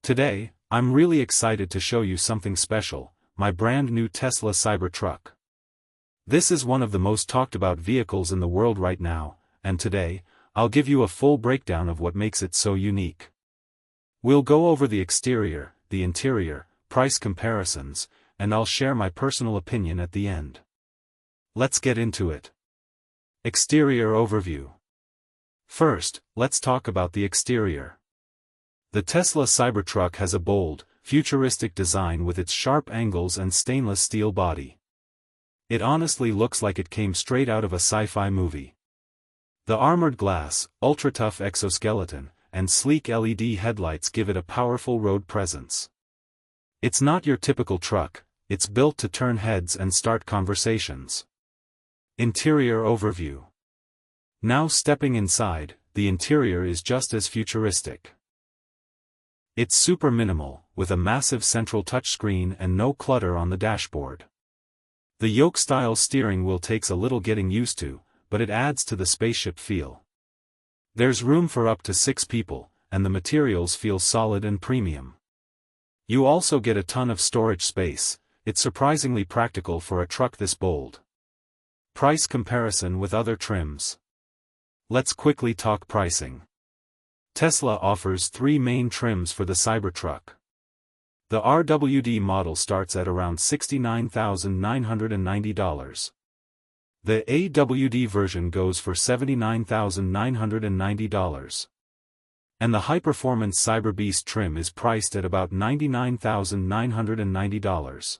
Today, I'm really excited to show you something special, my brand new Tesla Cybertruck. This is one of the most talked about vehicles in the world right now, and today, I'll give you a full breakdown of what makes it so unique. We'll go over the exterior, the interior, price comparisons, and I'll share my personal opinion at the end. Let's get into it. Exterior overview. First, let's talk about the exterior. The Tesla Cybertruck has a bold, futuristic design with its sharp angles and stainless steel body. It honestly looks like it came straight out of a sci-fi movie. The armored glass, ultra-tough exoskeleton, and sleek LED headlights give it a powerful road presence. It's not your typical truck, it's built to turn heads and start conversations. Interior overview. Now stepping inside, the interior is just as futuristic. It's super minimal, with a massive central touchscreen and no clutter on the dashboard. The yoke-style steering wheel takes a little getting used to, but it adds to the spaceship feel. There's room for up to 6 people, and the materials feel solid and premium. You also get a ton of storage space. It's surprisingly practical for a truck this bold. Price comparison with other trims. Let's quickly talk pricing. Tesla offers 3 main trims for the Cybertruck. The RWD model starts at around $69,990. The AWD version goes for $79,990. And the high-performance Cyberbeast trim is priced at about $99,990.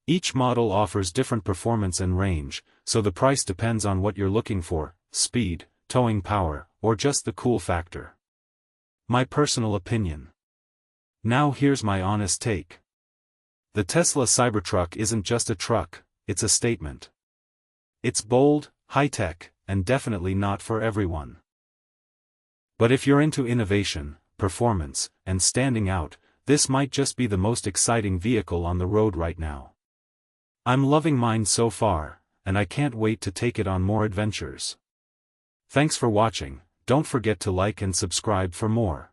Each model offers different performance and range, so the price depends on what you're looking for: speed, towing power, or just the cool factor. My personal opinion. Now here's my honest take. The Tesla Cybertruck isn't just a truck, it's a statement. It's bold, high-tech, and definitely not for everyone. But if you're into innovation, performance, and standing out, this might just be the most exciting vehicle on the road right now. I'm loving mine so far, and I can't wait to take it on more adventures. Thanks for watching. Don't forget to like and subscribe for more.